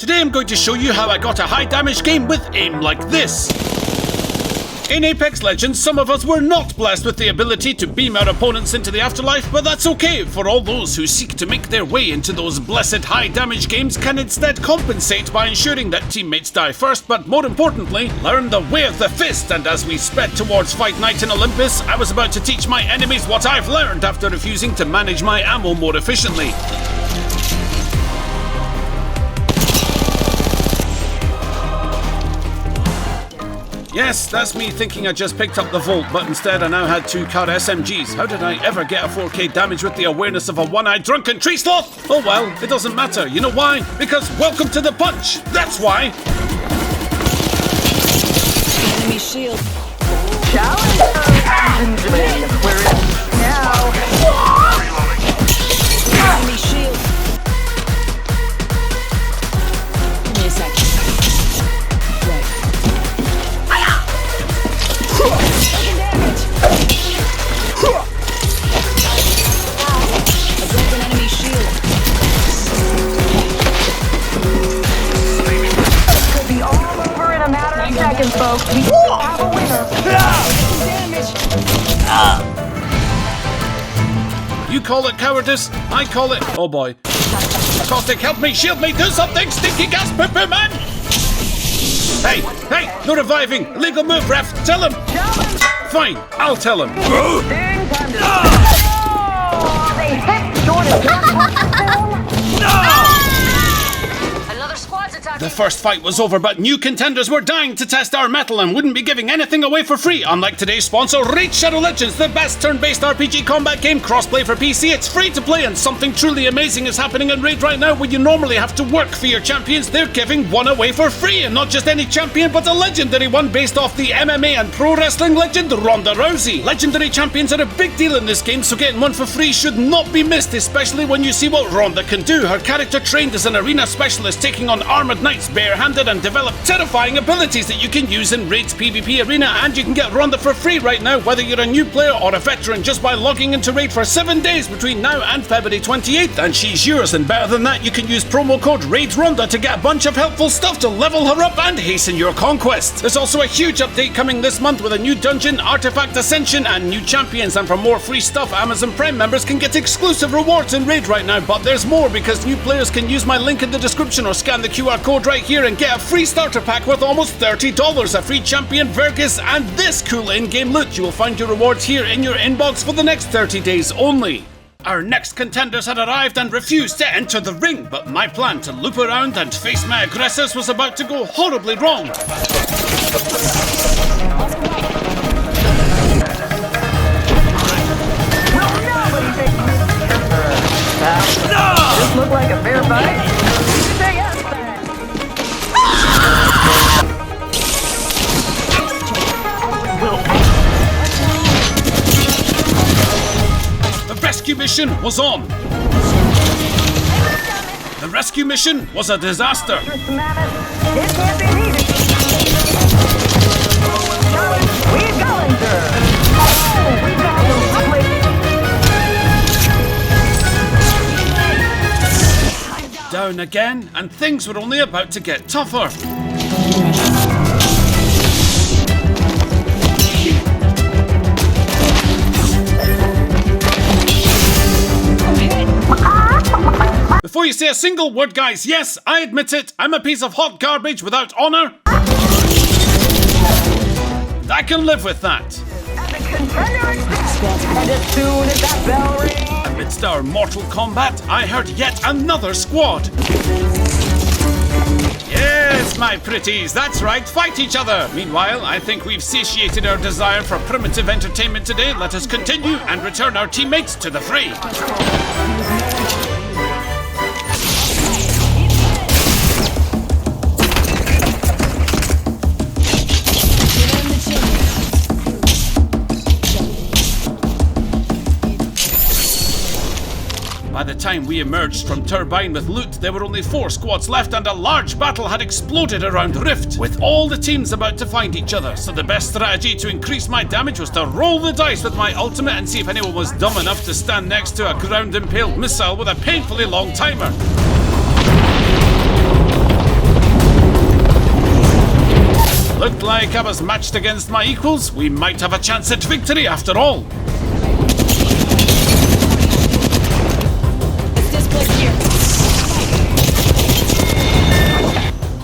Today I'm going to show you how I got a high damage game with aim like this. In Apex Legends, some of us were not blessed with the ability to beam our opponents into the afterlife, but that's okay, for all those who seek to make their way into those blessed high damage games can instead compensate by ensuring that teammates die first, but more importantly, learn the way of the fist. And as we sped towards Fight Night in Olympus, I was about to teach my enemies what I've learned after refusing to manage my ammo more efficiently. Yes, that's me thinking I just picked up the Volt, but instead I now had 2 car SMGs. How did I ever get a 4K damage with the awareness of a one-eyed drunken tree sloth? Oh well, it doesn't matter. You know why? Because welcome to the punch! That's why! Enemy shield. Challenge! We're in now. Enemy shield. Give me a second. Right. Taking damage. A broken enemy shield. Could be all over in a matter of seconds, folks. We have a winner. Taking damage. You call it cowardice, I call it... Oh boy. Caustic, help me, shield me, do something, stinky gas poo-poo man! Hey, no reviving, illegal move, ref, tell him! Fine, I'll tell him. Oh, they hit short of Another squad's attacking. The first fight was over, but new contenders were dying to test our metal and wouldn't be giving anything away for free. Unlike today's sponsor, Raid Shadow Legends, the best turn-based RPG combat game, cross-play for PC. It's free to play, and something truly amazing is happening in Raid right now. Where you normally have to work for your champions, they're giving one away for free, and not just any champion, but a legendary one based off the MMA and pro wrestling legend Ronda Rousey. Legendary champions are a big deal in this game, so getting one for free should not be missed, especially when you see what Ronda can do. Her character trained as an arena specialist, taking on armored knights barehanded, and developed terrifying abilities that you can use in Raid's PvP arena. And you can get Ronda for free right now, whether you're a new player or a veteran, just by logging into Raid for 7 days between now and February 28th, and she's yours. And better than that, you can use promo code RAIDRONDA to get a bunch of helpful stuff to level her up and hasten your conquest. There's also a huge update coming this month with a new dungeon, artifact ascension, and new champions. And for more free stuff, Amazon Prime members can get exclusive rewards in Raid right now. But there's more, because new players can use my link in the description or scan the QR code right here and get a free starter pack worth almost $30, a free champion, Vergus, and this cool in-game loot. You will find your rewards here in your inbox for the next 30 days only. Our next contenders had arrived and refused to enter the ring, but my plan to loop around and face my aggressors was about to go horribly wrong. This look like a fair fight? Say yes, thanks. The rescue mission was on. The rescue mission was a disaster. It can't be needed. We're going, sir. Oh, we got them. Down again, and things were only about to get tougher. Before you say a single word, guys, yes, I admit it, I'm a piece of hot garbage without honor. I can live with that. And the contender accepts. And as soon as that bell rings. Amidst our mortal combat, I heard yet another squad. Yes, my pretties, that's right, fight each other. Meanwhile, I think we've satiated our desire for primitive entertainment today. Let us continue and return our teammates to the fray. By the time we emerged from Turbine with loot, there were only 4 squads left, and a large battle had exploded around Rift, with all the teams about to find each other. So the best strategy to increase my damage was to roll the dice with my ultimate and see if anyone was dumb enough to stand next to a ground-impaled missile with a painfully long timer. looked like I was matched against my equals, we might have a chance at victory after all.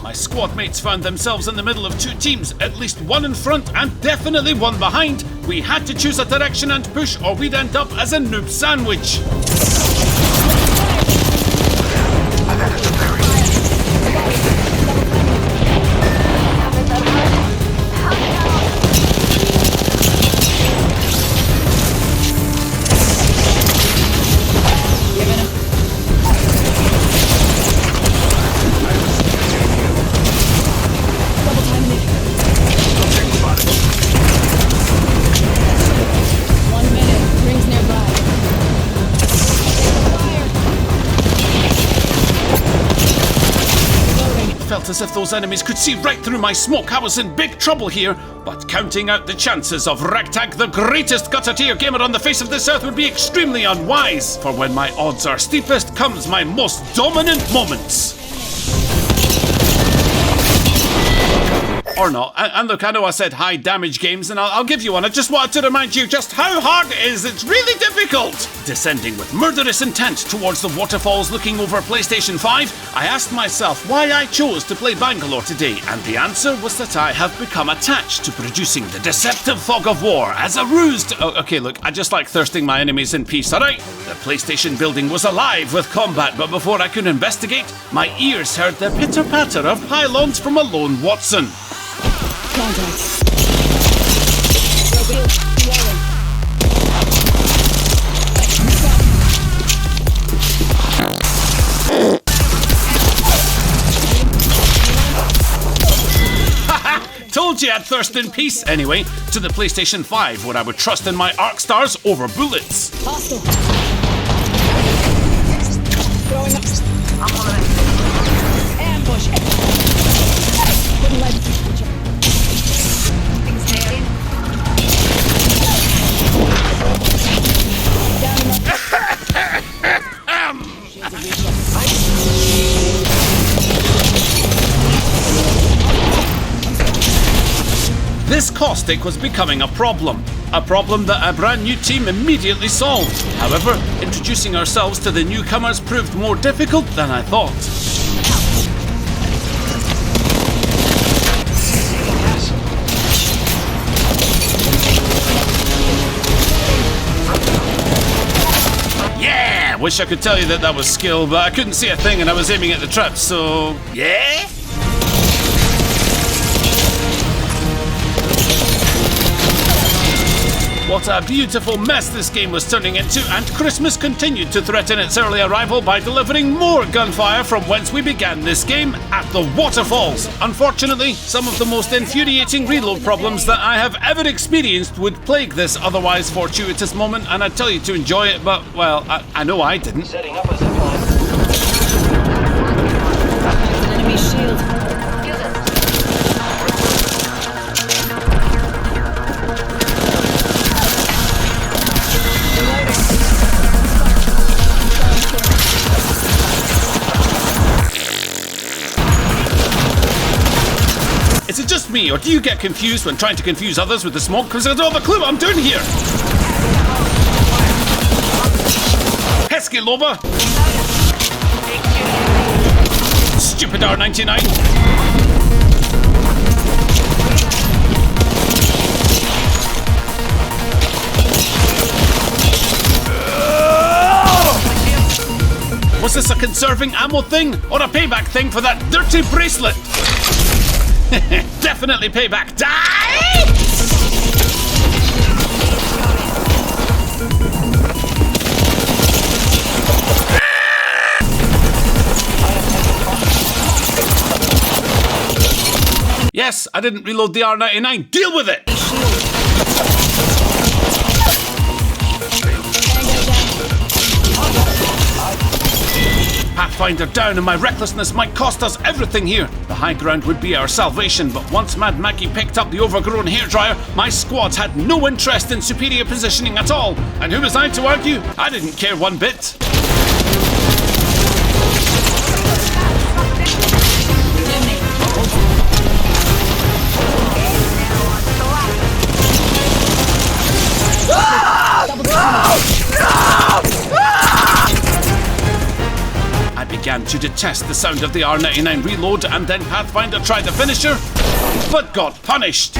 My squad mates found themselves in the middle of two teams, at least one in front and definitely one behind. We had to choose a direction and push, or we'd end up as a noob sandwich. Felt as if those enemies could see right through my smoke. I was in big trouble here, but counting out the chances of Ragtag, the greatest gutter-tier gamer on the face of this earth, would be extremely unwise, for when my odds are steepest comes my most dominant moments. Or not. And look, I know I said high damage games, and I'll give you one. I just wanted to remind you just how hard it is. It's really difficult. Descending with murderous intent towards the waterfalls looking over PlayStation 5, I asked myself why I chose to play Bangalore today, and the answer was that I have become attached to producing the deceptive fog of war as a ruse to... Oh, okay, look, I just like thirsting my enemies in peace, alright? The PlayStation building was alive with combat, but before I could investigate, my ears heard the pitter-patter of pylons from a lone Watson. Contacts. Told you I'd thirst in peace. Anyway, to the PlayStation 5, where I would trust in my arc stars over bullets. Hostile. Ambush. Couldn't let This caustic was becoming a problem that a brand new team immediately solved. However, introducing ourselves to the newcomers proved more difficult than I thought. Yeah! Wish I could tell you that was skill, but I couldn't see a thing and I was aiming at the traps, so... Yeah? What a beautiful mess this game was turning into, and Christmas continued to threaten its early arrival by delivering more gunfire from whence we began this game, at the waterfalls. Unfortunately, some of the most infuriating reload problems that I have ever experienced would plague this otherwise fortuitous moment, and I'd tell you to enjoy it, but, well, I know I didn't. Setting up a zipline. enemy shield. Is it just me, or do you get confused when trying to confuse others with the smoke? Because I don't have a clue what I'm doing here! Pesky Loba! Stupid R99! Was this a conserving ammo thing, or a payback thing for that dirty bracelet? Definitely payback. Die! Yes, I didn't reload the R99. Deal with it! Pathfinder down, and my recklessness might cost us everything here. The high ground would be our salvation, but once Mad Maggie picked up the overgrown hairdryer, my squads had no interest in superior positioning at all. And who was I to argue? I didn't care one bit. to detest the sound of the R99 reload, and then Pathfinder tried to finish her, but got punished.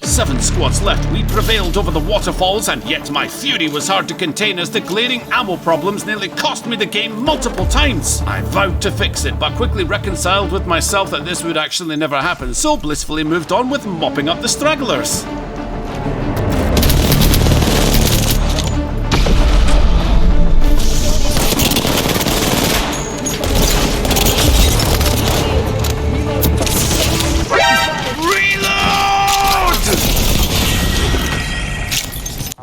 Seven squads left. We prevailed over the waterfalls, and yet my fury was hard to contain as the glaring ammo problems nearly cost me the game multiple times. I vowed to fix it, but quickly reconciled with myself that this would actually never happen, so blissfully moved on with mopping up the stragglers.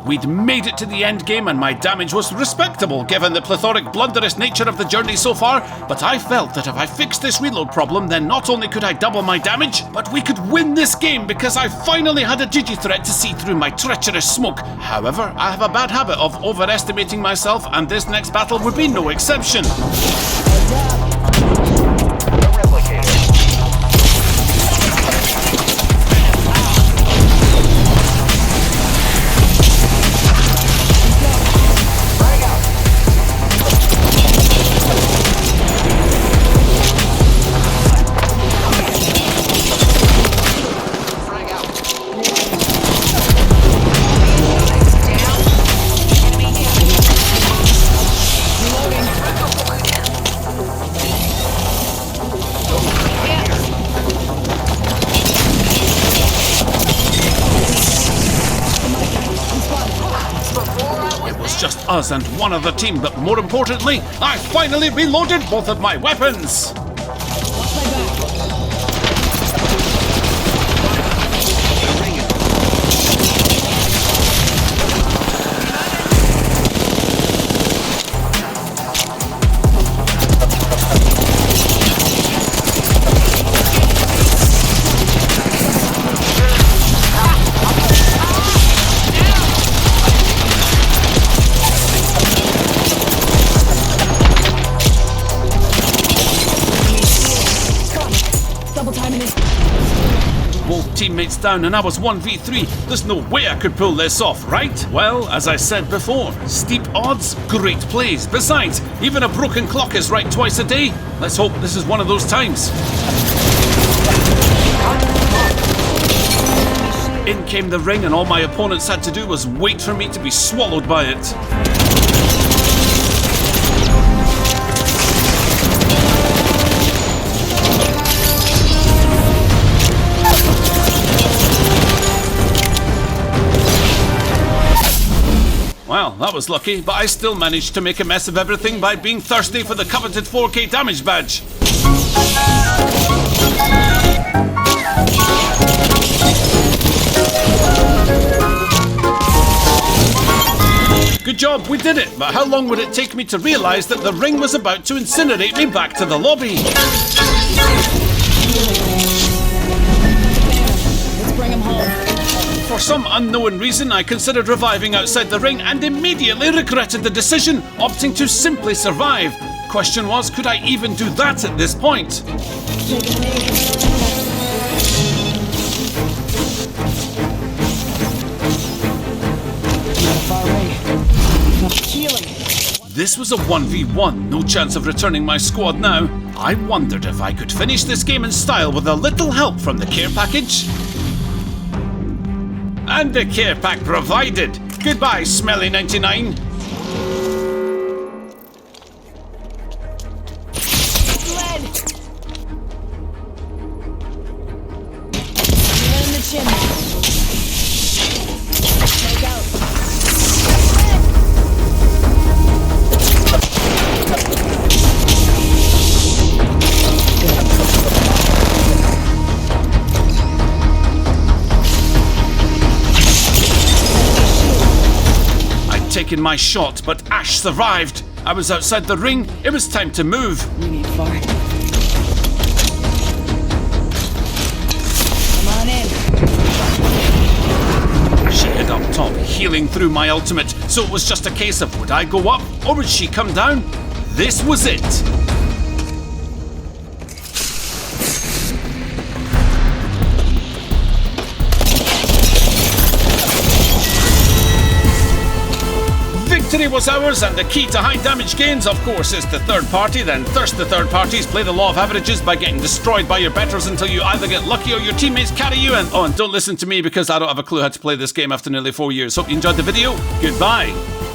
We'd made it to the end game and my damage was respectable given the plethoric, blunderous nature of the journey so far, but I felt that if I fixed this reload problem, then not only could I double my damage, but we could win this game because I finally had a gigi-threat to see through my treacherous smoke. However, I have a bad habit of overestimating myself, and this next battle would be no exception. Just us and one other team, but more importantly, I finally reloaded both of my weapons! Both teammates down and I was 1v3. There's no way I could pull this off, right? Well, as I said before, steep odds, great plays. Besides, even a broken clock is right twice a day. Let's hope this is one of those times. In came the ring and all my opponents had to do was wait for me to be swallowed by it. Well, that was lucky, but I still managed to make a mess of everything by being thirsty for the coveted 4K damage badge. Good job, we did it, but how long would it take me to realise that the ring was about to incinerate me back to the lobby? Let's bring him home. For some unknown reason, I considered reviving outside the ring and immediately regretted the decision, opting to simply survive. Question was, could I even do that at this point? This was a 1v1, no chance of returning my squad now. I wondered if I could finish this game in style with a little help from the care package. And the care pack provided. Goodbye, smelly 99. In the chimney. Take out. Taken my shot, but Ash survived. I was outside the ring. It was time to move. We need fire. Come on in. She hid up top, healing through my ultimate, so it was just a case of would I go up or would she come down? This was it. victory was ours, and the key to high damage gains, of course, is the third party. Then thirst the third parties, play the law of averages by getting destroyed by your betters until you either get lucky or your teammates carry you. And don't listen to me because I don't have a clue how to play this game after nearly 4 years. Hope you enjoyed the video. Goodbye.